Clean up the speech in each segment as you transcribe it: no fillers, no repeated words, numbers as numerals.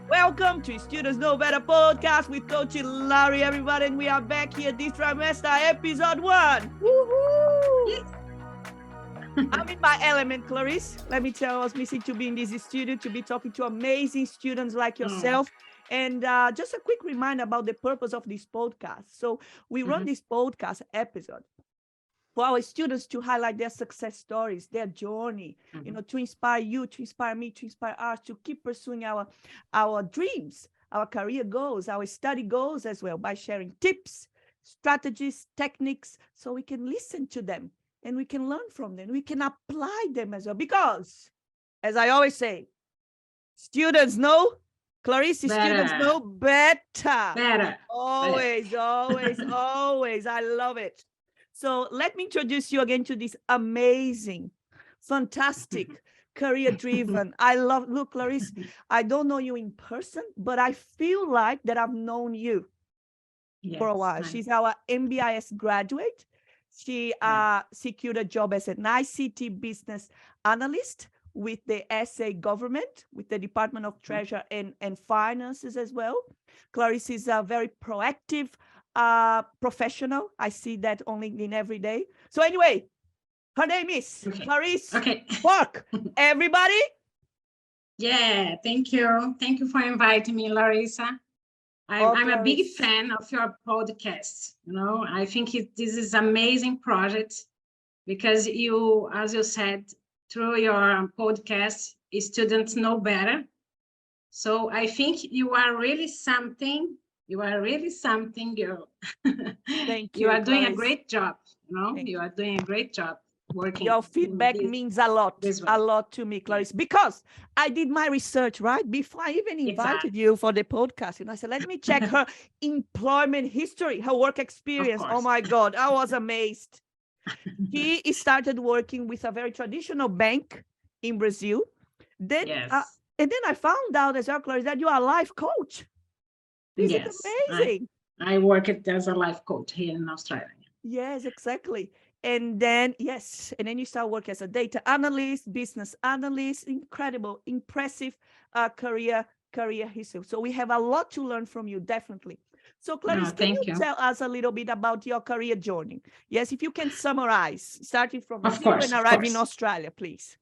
Welcome to Students Know Better podcast with Coach Larry, everybody, and we are back here this trimester, episode 1. Woohoo! I'm in my element, Clarice. Let me tell you, I was missing to be in this studio, to be talking to amazing students like yourself. And just a quick reminder about the purpose of this podcast. So we run this podcast episode for our students to highlight their success stories, their journey, to inspire you, to inspire me, to inspire us, to keep pursuing our dreams, our career goals, our study goals as well, by sharing tips, strategies, techniques, so we can listen to them and we can learn from them. We can apply them as well. Because, as I always say, students know, Clarice, students know better. Always, always, always. I love it. So let me introduce you again to this amazing, fantastic, career-driven. Look, Clarice, I don't know you in person, but I feel like that I've known you for a while. She's our MBIS graduate. She secured a job as an ICT business analyst with the SA government, with the Department of Treasury and Finances as well. Clarice is a very proactive professional. I see that on LinkedIn every day. So anyway, her name is Clarice Forrc. Everybody? Yeah, thank you. Thank you for inviting me, Larissa. I'm a big fan of your podcast. I think this is an amazing project because you, as you said, through your podcast, students know better. So I think you are really something. You are really something, girl. Thank you. You are doing a great job. You are doing a great job working. Your feedback means a lot to me, Clarice, because I did my research, right? Before I even invited you for the podcast. I said, let me check her employment history, her work experience. Oh my God, I was amazed. She started working with a very traditional bank in Brazil. Then, and then I found out as well, Clarice, that you are a life coach. This is amazing. I work as a life coach here in Australia. Yes, exactly. And then, and then you start working as a data analyst, business analyst. Incredible, impressive career history. So we have a lot to learn from you, definitely. So Clarice, can you tell us a little bit about your career journey? Yes, if you can summarize, starting from Brazil and arriving in Australia, please.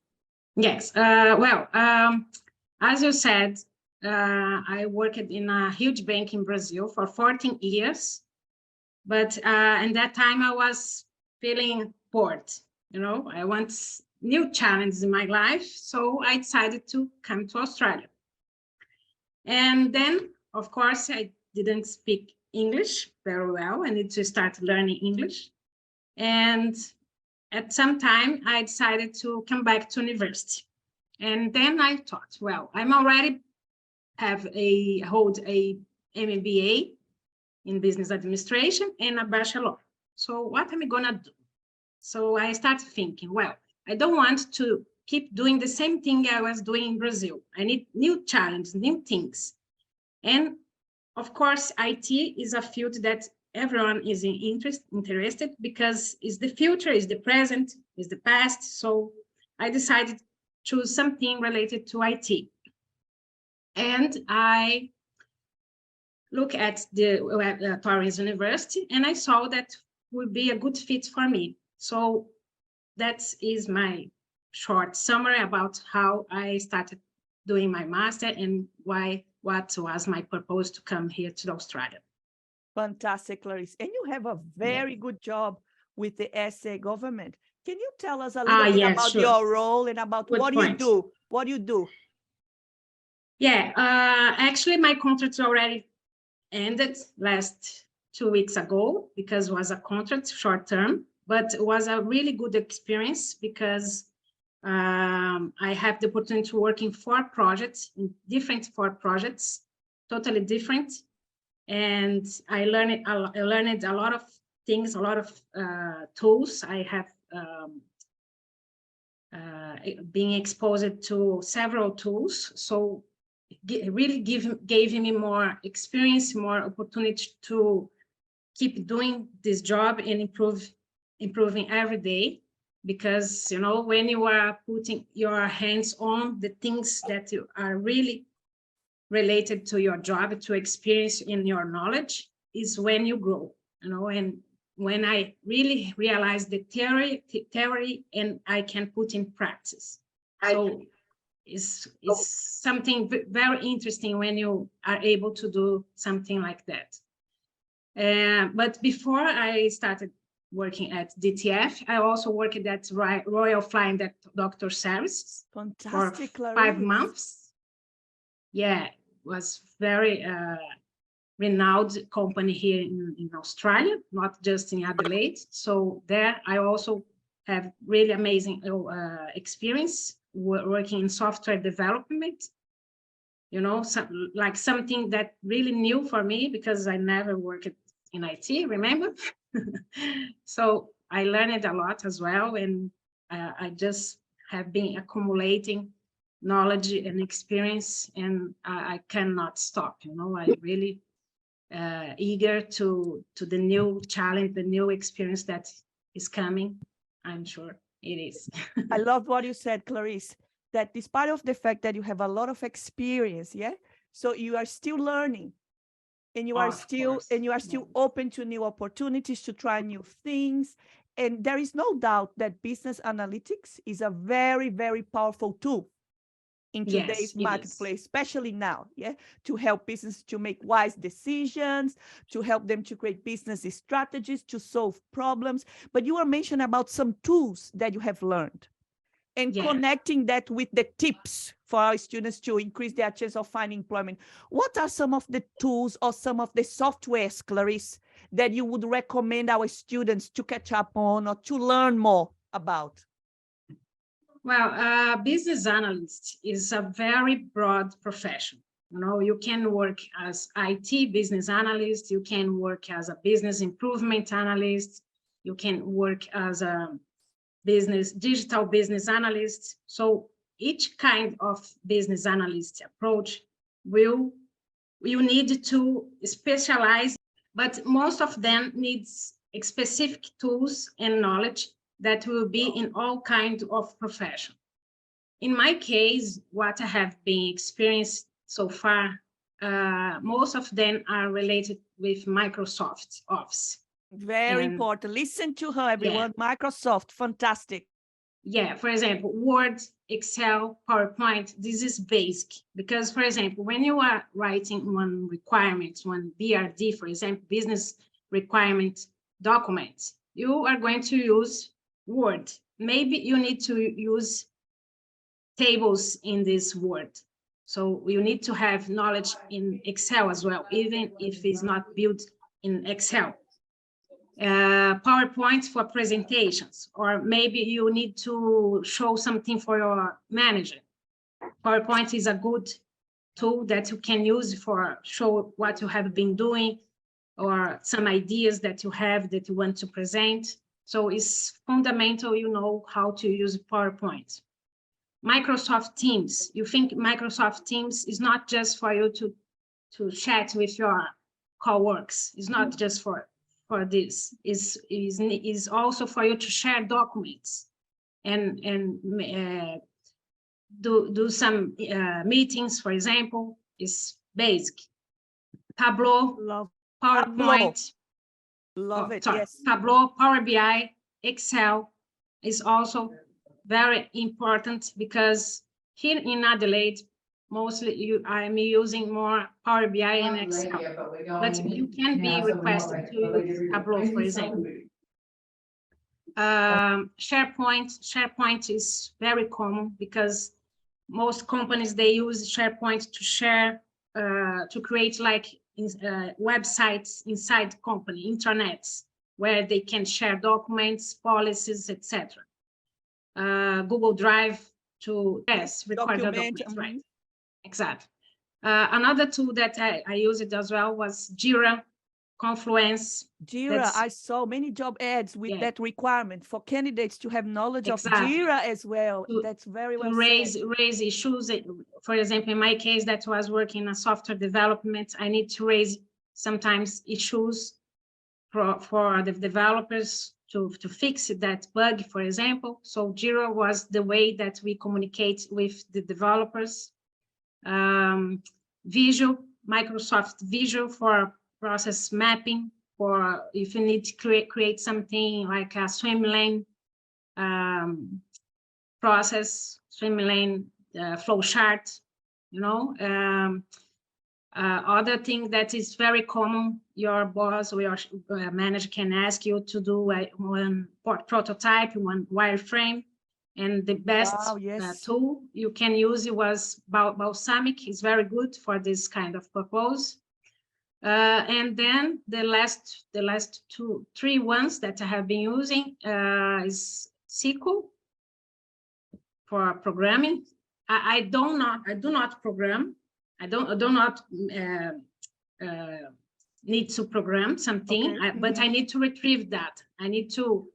Yes. As you said, I worked in a huge bank in Brazil for 14 years. But in that time, I was feeling bored. I want new challenges in my life. So I decided to come to Australia. And then, of course, I didn't speak English very well. I need to start learning English. And at some time, I decided to come back to university. And then I thought, well, I'm already hold a MBA in business administration and a bachelor. So what am I gonna do? So I started thinking, well, I don't want to keep doing the same thing I was doing in Brazil. I need new challenges, new things. And of course, IT is a field that everyone is interested because it's the future, it's the present, it's the past. So I decided to choose something related to IT. And I look at the Torrens University, and I saw that would be a good fit for me. So that is my short summary about how I started doing my master and what was my purpose to come here to Australia. Fantastic, Clarice. And you have a very good job with the SA government. Can you tell us a little bit about your role and about what you do? What do you do? Yeah, actually, my contract already ended last 2 weeks ago because it was a contract short term, but it was a really good experience because I have the opportunity to work in 4 projects, totally different. And I learned a lot of things, a lot of tools. I have being exposed to several tools. So it really gave me more experience, more opportunity to keep doing this job and improving every day. because, you know, when you are putting your hands on the things that you are really related to your job, to experience in your knowledge, is when you grow, you know. And when I really realized the theory and I can put in practice. So it's something very interesting when you are able to do something like that. But before I started working at DTF, I also worked at Royal Flying Doctor Service for 5 months. Yeah, it was very renowned company here in Australia, not just in Adelaide. So there I also have really amazing experience working in software development, you know, like something that really new for me, because I never worked in IT, remember? So I learned a lot as well, and I just have been accumulating knowledge and experience, and I cannot stop, you know. I really eager to the new challenge, the new experience that is coming. I'm sure it is. I love what you said, Clarice, that despite of the fact that you have a lot of experience, yeah, so you are still learning, and you are still open to new opportunities, to try new things. And there is no doubt that business analytics is a very, very powerful tool in today's marketplace, especially now, yeah, to help businesses to make wise decisions, to help them to create business strategies, to solve problems. But you are mentioning about some tools that you have learned, and connecting that with the tips for our students to increase their chance of finding employment. What are some of the tools or some of the softwares, Clarice, that you would recommend our students to catch up on or to learn more about? Well, business analyst is a very broad profession. You know, you can work as IT business analyst, you can work as a business improvement analyst, you can work as a digital business analyst. So each kind of business analyst approach you need to specialize, but most of them needs specific tools and knowledge that will be in all kinds of profession. In my case, what I have been experienced so far, most of them are related with Microsoft Office. Very important. Listen to her, everyone. Microsoft, fantastic. Yeah, for example, Word, Excel, PowerPoint, this is basic. Because, for example, when you are writing one requirement, one BRD, for example, business requirement document, you are going to use Word. Maybe you need to use tables in this Word. So you need to have knowledge in Excel as well, even if it's not built in Excel. PowerPoint for presentations, or maybe you need to show something for your manager. PowerPoint is a good tool that you can use for show what you have been doing, or some ideas that you have that you want to present. So it's fundamental, you know, how to use PowerPoint. Microsoft Teams. You think Microsoft Teams is not just for you to chat with your coworkers. It's not just for this. Is also for you to share documents and do some meetings, for example. Is basic. Tableau, PowerPoint. Love it. Sorry. Yes. Tableau, Power BI, Excel is also very important, because here in Adelaide, mostly I'm using more Power BI and Excel, but you can be requested to use Tableau, for example. SharePoint is very common, because most companies, they use SharePoint to share, to create like websites inside company, intranets, where they can share documents, policies, etc. Google Drive to record documents, right? Exactly. Another tool that I used as well was Jira, Confluence. Jira, I saw many job ads with that requirement for candidates to have knowledge of Jira as well. That's very well raise issues. For example, in my case, that was working in a software development. I need to raise sometimes issues for the developers to fix that bug, for example. So Jira was the way that we communicate with the developers. Visual, Microsoft Visual for process mapping, for if you need to create something like a swim lane process, swim lane flow chart, you know. Other thing that is very common, your boss or your manager can ask you to do one prototype, one wireframe, and the best tool you can use was Balsamiq. Is very good for this kind of purpose. And then the last 3 ones that I have been using is SQL for programming. I do not program. I do not need to program something, but I need to retrieve that. I need to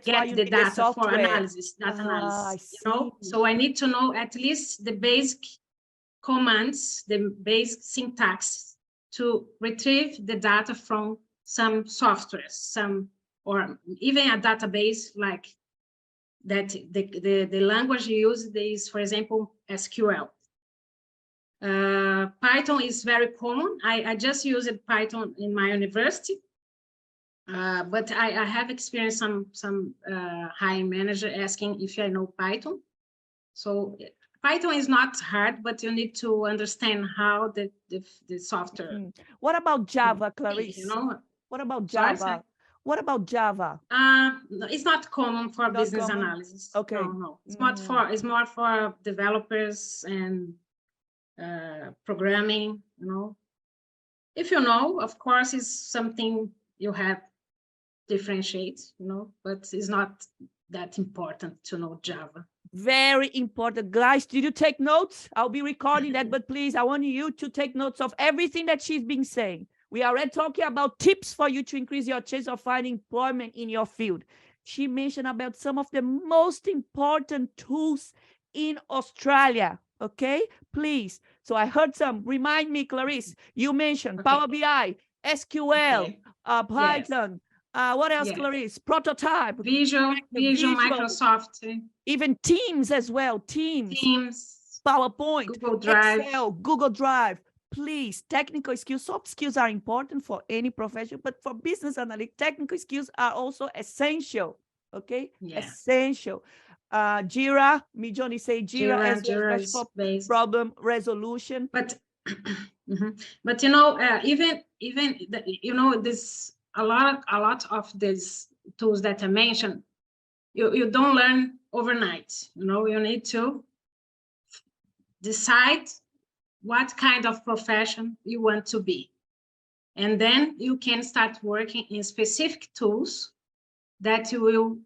get the data for analysis, data analysis. You know, so I need to know at least the basic commands, the basic syntax to retrieve the data from some softwares, or even a database like that. The language you use is, for example, SQL. Python is very common. I just used Python in my university, but I have experienced some hiring manager asking if I know Python. So Python is not hard, but you need to understand how the software. What about Java, Clarice? You know, what about Java? Sorry? What about Java? It's not common for business analysis. Okay. No. It's more for developers and programming, you know. If you know, of course, it's something you have differentiate, you know, but it's not that important to know Java. Very important. Guys, did you take notes? I'll be recording that, but please, I want you to take notes of everything that she's been saying. We are already talking about tips for you to increase your chance of finding employment in your field. She mentioned about some of the most important tools in Australia. Okay, please. So I heard some. Remind me, Clarice. You mentioned Power BI, SQL, Python. Yes. What else, Clarice? Prototype. Visual, Microsoft. Even Teams as well. Teams. PowerPoint. Google Drive. Excel, Google Drive. Please, technical skills, soft skills are important for any profession, but for business analytics, technical skills are also essential. Okay, essential. Jira, me Johnny say Jira as well for problem resolution. But but you know, even you know, this a lot of these tools that I mentioned, you don't learn overnight. You know, you need to decide what kind of profession you want to be, and then you can start working in specific tools that will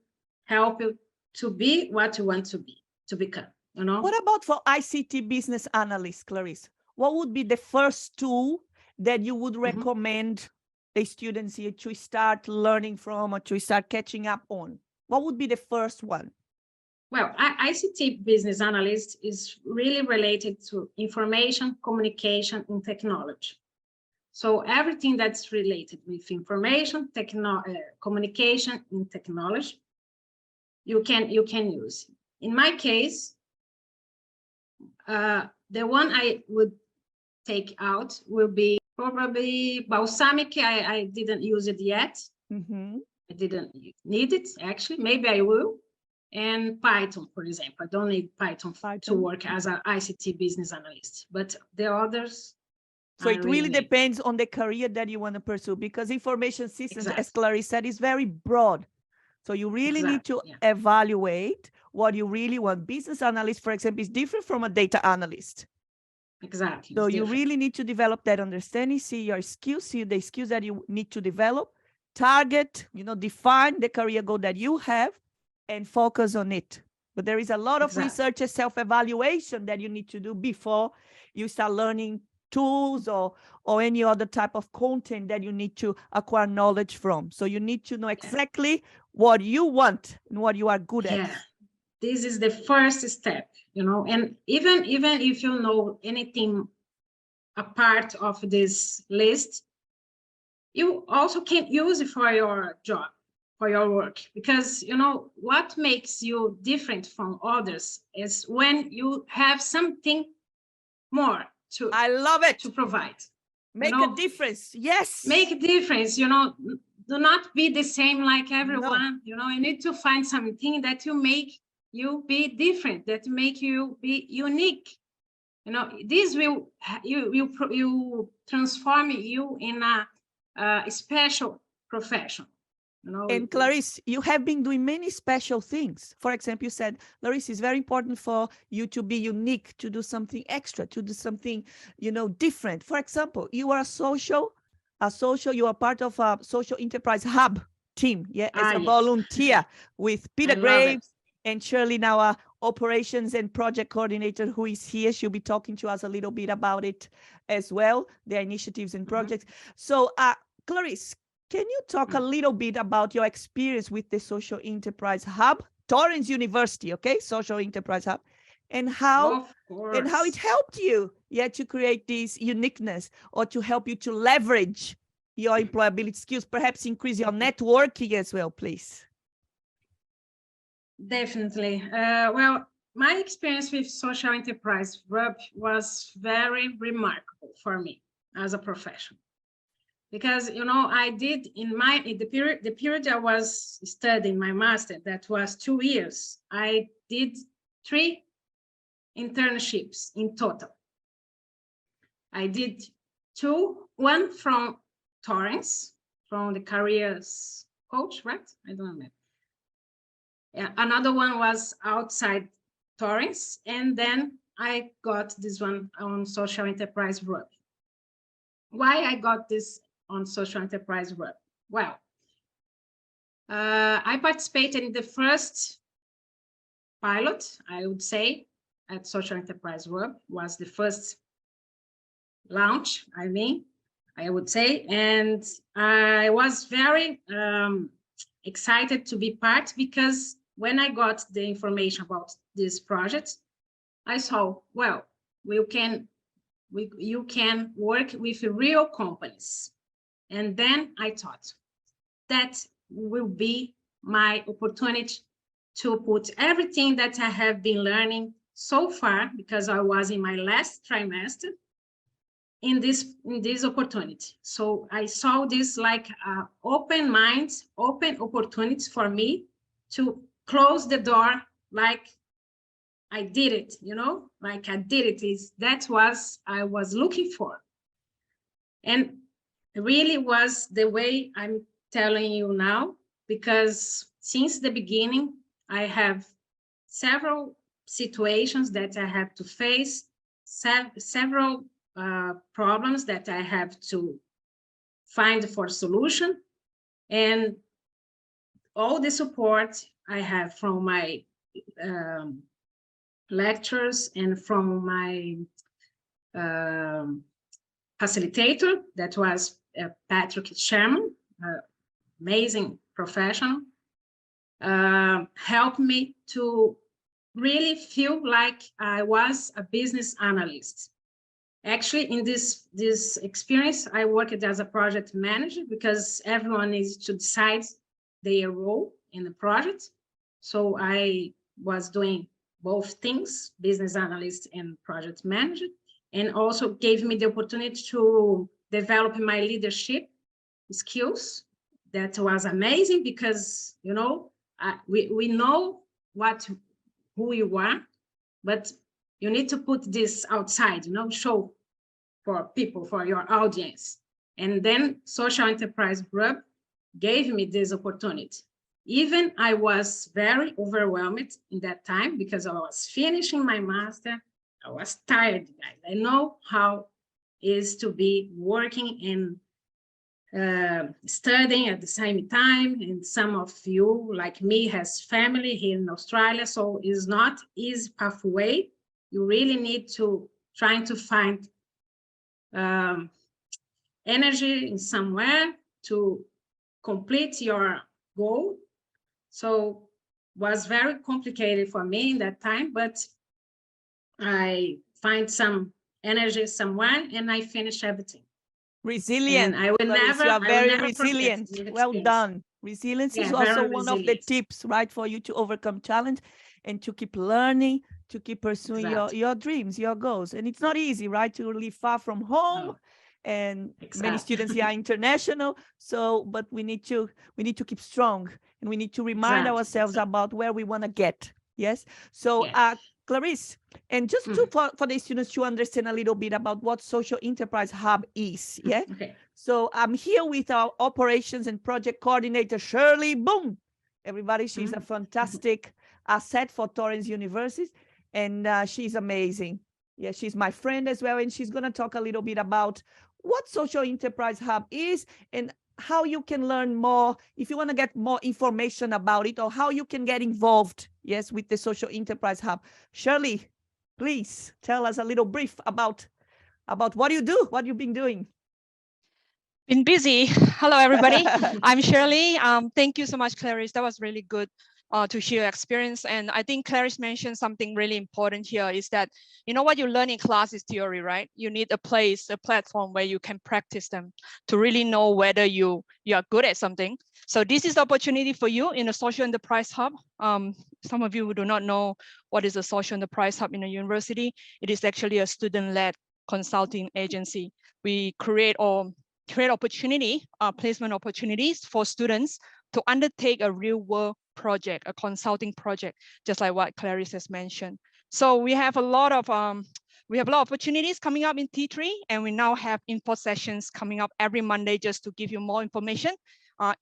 help you to be what you want to become, you know. What about for ICT business analysts, Clarice? What would be the first tool that you would recommend the students here to start learning from or to start catching up on? What would be the first one? Well, ICT business analyst is really related to information, communication, and technology. So everything that's related with information, communication, and technology, you can use. In my case, the one I would take out will be probably Balsamiq. I didn't use it yet. I didn't need it, actually. Maybe I will. And Python, for example. I don't need Python to work as an ICT business analyst, but the others. So it really depends on the career that you want to pursue, because information systems, as Clarice said, is very broad. So you really need to evaluate what you really want. Business analyst, for example, is different from a data analyst. Exactly. So you really need to develop that understanding, see your skills, see the skills that you need to develop, target, you know, define the career goal that you have, and focus on it. But there is a lot of research and self-evaluation that you need to do before you start learning tools or any other type of content that you need to acquire knowledge from. So you need to know exactly what you want and what you are good at. This is the first step, you know, and even if you know anything a part of this list, you also can use it for your job, for your work, because you know what makes you different from others is when you have something more to, I love it, to provide. make a difference. Yes, make a difference. You know, do not be the same like everyone. You know, you need to find something that you make you be different, that make you be unique. You know, this will you transform you in a special profession. You know, and Clarice, you have been doing many special things. For example, you said, Clarice, it's very important for you to be unique, to do something extra, to do something, you know, different. For example, you are you are part of a social enterprise hub team, yeah, as a volunteer with Peter Graves and Shirley, now our operations and project coordinator, who is here. She'll be talking to us a little bit about it as well, their initiatives and projects. So, Clarice, can you talk a little bit about your experience with the Social Enterprise Hub, Torrens University, okay, Social Enterprise Hub, and how it helped you, to create this uniqueness, or to help you to leverage your employability skills, perhaps increase your networking as well, please? Definitely. Well, my experience with Social Enterprise Hub was very remarkable for me as a professional. Because, you know, I did in the period I was studying my master, that was 2 years, I did 3 internships in total. I did 2, one from Torrens, from the careers coach, right? I don't know. Yeah, another one was outside Torrens, and then I got this one on Social Enterprise Hub. Why I got this on Social Enterprise Hub? Well, I participated in the first pilot, I would say, at Social Enterprise Hub. Was the first launch, I would say, and I was very excited to be part, because when I got the information about this project, I saw, well, you can work with real companies. And then I thought that will be my opportunity to put everything that I have been learning so far, because I was in my last trimester, in this opportunity. So I saw this like open minds, open opportunities for me to close the door, like I did it, you know, like I did it. That was I was looking for. And really was the way I'm telling you now, because since the beginning, I have several situations that I have to face, several problems that I have to find for solution, and all the support I have from my lectures and from my facilitator, that was Patrick Sherman, amazing professional, helped me to really feel like I was a business analyst. Actually, in this experience, I worked as a project manager, because everyone needs to decide their role in the project. So I was doing both things, business analyst and project manager, and also gave me the opportunity to develop my leadership skills. That was amazing, because, you know, we know who you are, but you need to put this outside, you know, show for people, for your audience. And then Social Enterprise Hub gave me this opportunity. Even I was very overwhelmed in that time, because I was finishing my master. I was tired, guys. I know how it is to be working and studying at the same time. And some of you, like me, has family here in Australia, so it's not easy pathway. You really need to try to find energy in somewhere to complete your goal. So was very complicated for me in that time, but I find some energy somewhere and I finish everything. Resilient. And I will Clarice, never, you are very never resilient. forget this Well experience. done. Resilience is also one of the tips, right, for you to overcome challenge and to keep learning, to keep pursuing your dreams, your goals. And it's not easy, right, to live far from home. No. And many students here are international. So, but we need to keep strong, and we need to remind ourselves about where we want to get. Yes. So, Clarice, and just for the students to understand a little bit about what Social Enterprise Hub is. Yeah. Okay. So I'm here with our operations and project coordinator, Shirley. Boom. Everybody, she's a fantastic asset for Torrens University, and she's amazing. Yeah, she's my friend as well, and she's going to talk a little bit about what Social Enterprise Hub is and how you can learn more if you want to get more information about it, or how you can get involved, yes, with the Social Enterprise Hub. Shirley, please tell us a little brief about what you do, what you've been doing. Been busy. Hello, everybody. I'm Shirley. Thank you so much, Clarice. That was really good to hear your experience. And I think Clarice mentioned something really important here is that, you know, what you learn in class is theory, right? You need a place, a platform where you can practice them to really know whether you are good at something. So this is the opportunity for you in a Social Enterprise Hub. Some of you who do not know what is a Social Enterprise Hub in a university, it is actually a student-led consulting agency. We create opportunity, placement opportunities for students to undertake a real world project, a consulting project, just like what Clarice has mentioned. So we have a lot of opportunities coming up in T3, and we now have info sessions coming up every Monday just to give you more information.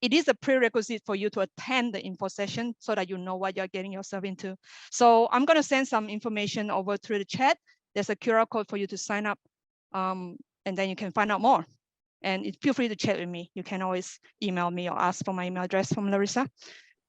It is a prerequisite for you to attend the info session so that you know what you're getting yourself into. So I'm going to send some information over through the chat. There's a QR code for you to sign up, and then you can find out more. And feel free to chat with me. You can always email me or ask for my email address from Larissa.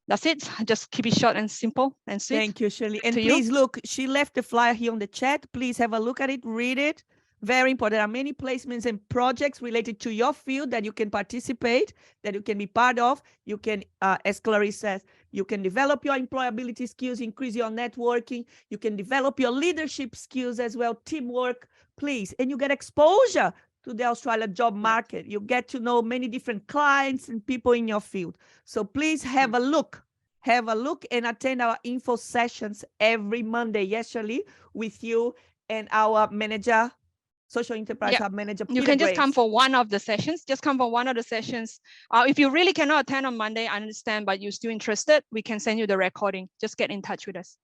That's it. Just keep it short and simple and sweet. Thank you, Shirley. And please look, she left the flyer here on the chat. Please have a look at it, read it. Very important. There are many placements and projects related to your field that you can participate, that you can be part of. You can, as Clarice says, you can develop your employability skills, increase your networking. You can develop your leadership skills as well, teamwork, please. And you get exposure to the Australian job market. You get to know many different clients and people in your field. So please have a look. Have a look and attend our info sessions every Monday, yes, Shirley, with you and our manager, Social Enterprise Hub manager, Peter You can just Grace. come for one of the sessions. Just come for one of the sessions. If you really cannot attend on Monday, I understand, but you're still interested, we can send you the recording. Just get in touch with us.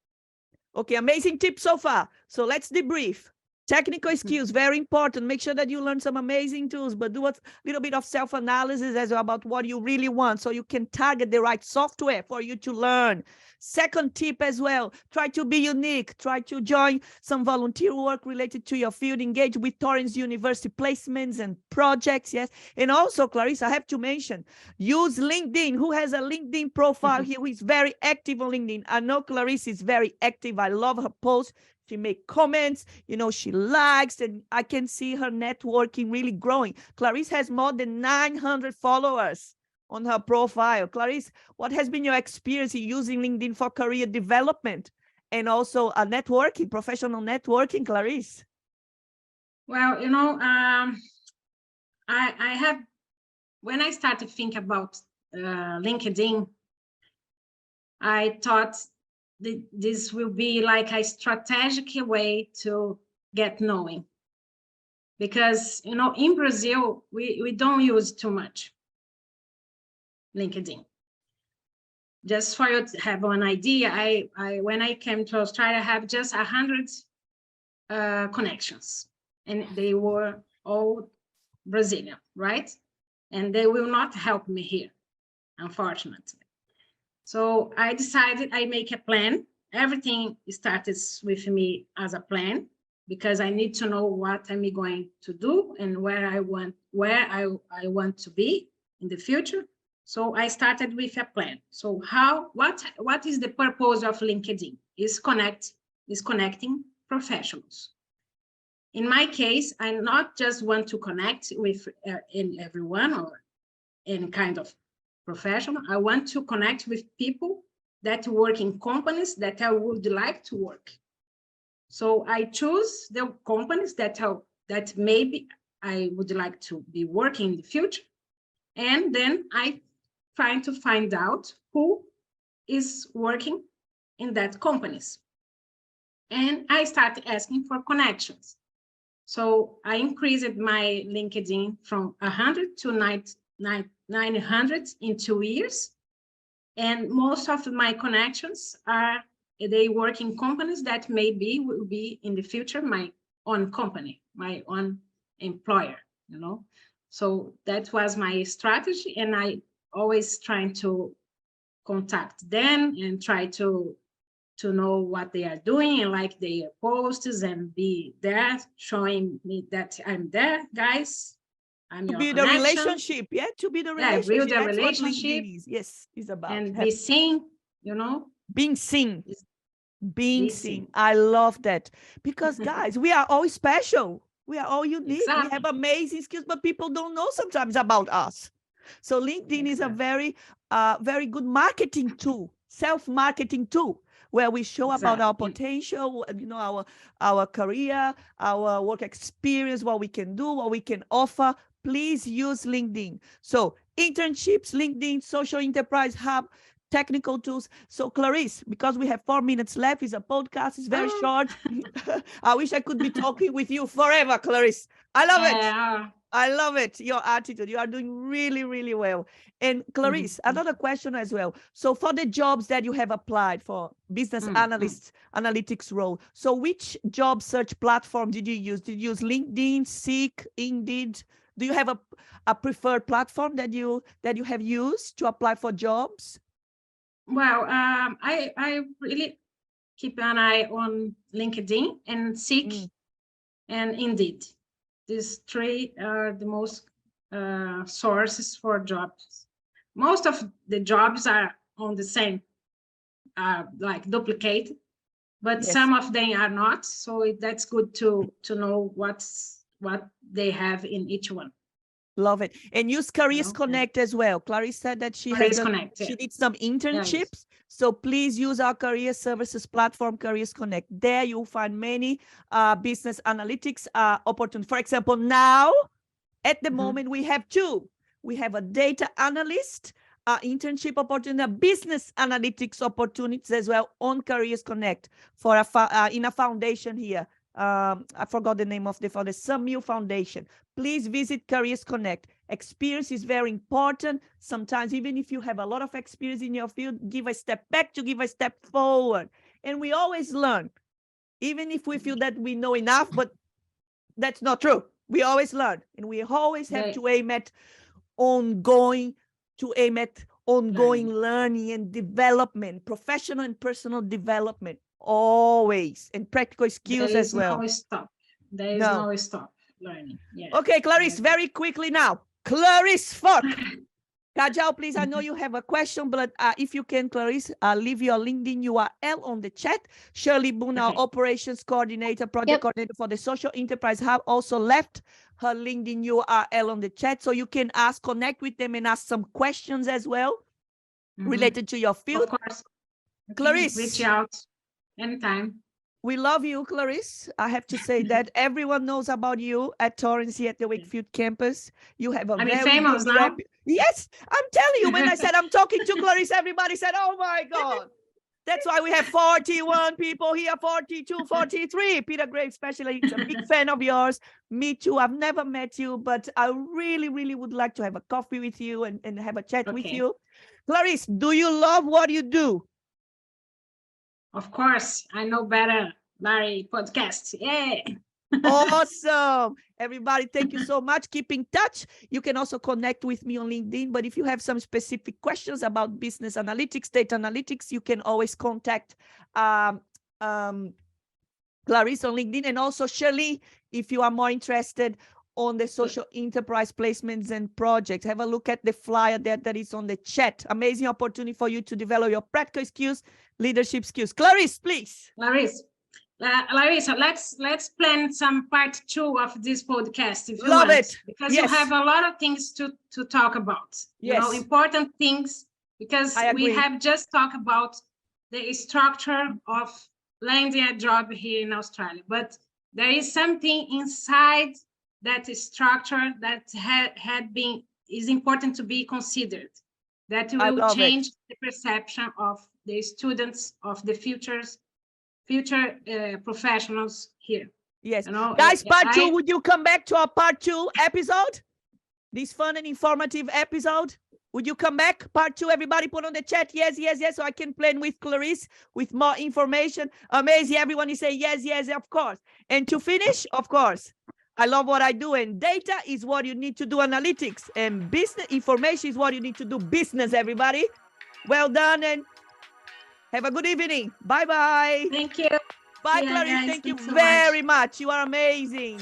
Okay, amazing tips so far. So let's debrief. Technical skills, very important. Make sure that you learn some amazing tools, but do a little bit of self-analysis as well about what you really want so you can target the right software for you to learn. Second tip as well, try to be unique. Try to join some volunteer work related to your field. Engage with Torrens University placements and projects, yes. And also, Clarice, I have to mention, use LinkedIn. Who has a LinkedIn profile here who is very active on LinkedIn? I know Clarice is very active. I love her posts. She makes comments, you know, she likes, and I can see her networking really growing. Clarice has more than 900 followers on her profile. Clarice, what has been your experience using LinkedIn for career development and also networking, professional networking, Clarice? Well, you know, I have, when I started to think about LinkedIn, I thought this will be like a strategic way to get knowing, because, you know, in Brazil, we don't use too much LinkedIn. Just for you to have an idea, I when I came to Australia, I have just 100 connections, and they were all Brazilian, right? And they will not help me here, unfortunately. So I decided I make a plan. Everything started with me as a plan, because I need to know what I'm going to do and where I want to be in the future. So I started with a plan. So what is the purpose of LinkedIn? Is connecting professionals. In my case, I not just want to connect with everyone or any kind of professional. I want to connect with people that work in companies that I would like to work. So I choose the companies that maybe I would like to be working in the future. And then I trying to find out who is working in that companies. And I started asking for connections. So I increased my LinkedIn from 100 to 900 in 2 years. And most of my connections they work in companies that maybe will be in the future my own company, my own employer, you know. So that was my strategy, and I always trying to contact them and try to know what they are doing and like their posts and be there, showing me that I'm there, guys. I'm To your build a connection. relationship, yeah, to build a Yeah, relationship. build a That's relationship. what LinkedIn is. Yes, is about. And be seen, you know. Being seen. Being Be seen. seen. I love that. Because guys, we are all special. We are all unique. Exactly. We have amazing skills, but people don't know sometimes about us. So LinkedIn is a very good marketing tool, self-marketing tool, where we show about our potential, you know, our career, our work experience, what we can do, what we can offer. Please use LinkedIn. So internships, LinkedIn, social enterprise hub, technical tools. So Clarice, because we have 4 minutes left, it's a podcast, it's very short. I wish I could be talking with you forever, Clarice. I love it. I love it. Your attitude. You are doing really, really well. And Clarice, another question as well. So for the jobs that you have applied for, business analyst, analytics role, so which job search platform did you use? Did you use LinkedIn, Seek, Indeed? Do you have a preferred platform that you have used to apply for jobs? Well, I really keep an eye on LinkedIn and Seek and Indeed. These 3 are the most sources for jobs. Most of the jobs are on the same, like duplicated, but some of them are not. So that's good to know what they have in each one. Love it. And use Careers Connect as well. Clarice said that she did some internships. So please use our career services platform, Careers Connect. There you'll find many business analytics opportunities. For example, now, at the moment, we have 2. We have a data analyst internship opportunity, business analytics opportunities as well on Careers Connect for in a foundation here. I forgot the name of the Samuel Foundation. Please visit Careers Connect. Experience is very important. Sometimes, even if you have a lot of experience in your field, give a step back to give a step forward. And we always learn, even if we feel that we know enough, but that's not true. We always learn, and we always have to aim at ongoing learning and development, professional and personal development. Always, and practical skills as well. There is no stop learning. Yeah. Okay, Clarice, very quickly now. Clarice Forrc. Kajal, please, I know you have a question, but if you can, Clarice, leave your LinkedIn URL on the chat. Shirley Boone, our operations coordinator, project coordinator for the Social Enterprise Hub, also left her LinkedIn URL on the chat. So you can connect with them and ask some questions as well related to your field. Of course. Clarice. Reach out anytime. We love you, Clarice. I have to say that everyone knows about you at Torrens here at the Wakefield campus. You have a very famous good now. Yes, I'm telling you, when I said I'm talking to Clarice, everybody said, oh my God. That's why we have 41 people here, 42, 43. Peter Gray, especially, is a big fan of yours. Me too. I've never met you, but I really, really would like to have a coffee with you and have a chat with you. Clarice, do you love what you do? Of course, I know better, Larry podcast. Yeah. Awesome. Everybody, thank you so much. Keep in touch. You can also connect with me on LinkedIn. But if you have some specific questions about business analytics, data analytics, you can always contact Clarice on LinkedIn. And also Shirley, if you are more interested on the social enterprise placements and projects, have a look at the flyer that is on the chat. Amazing opportunity for you to develop your practical skills, leadership skills. Clarice, please. Larissa, let's plan some part 2 of this podcast if you want. Love it. Because you have a lot of things to talk about. You know, important things, because we have just talked about the structure of landing a job here in Australia, but there is something inside that structure that is important to be considered. that I will love it. change the perception of the students, of the future professionals here. Yes. You know, Guys, part 2, would you come back to our part 2 episode? This fun and informative episode? Would you come back? Part 2, everybody put on the chat, yes, yes, yes, so I can plan with Clarice with more information. Amazing, everyone is saying yes, yes, of course. And to finish, of course, I love what I do, and data is what you need to do analytics, and business information is what you need to do business, everybody. Well done, and have a good evening. Bye-bye. Thank you. Bye, Yeah, Clarice. guys, Thank you thanks so very much. You are amazing.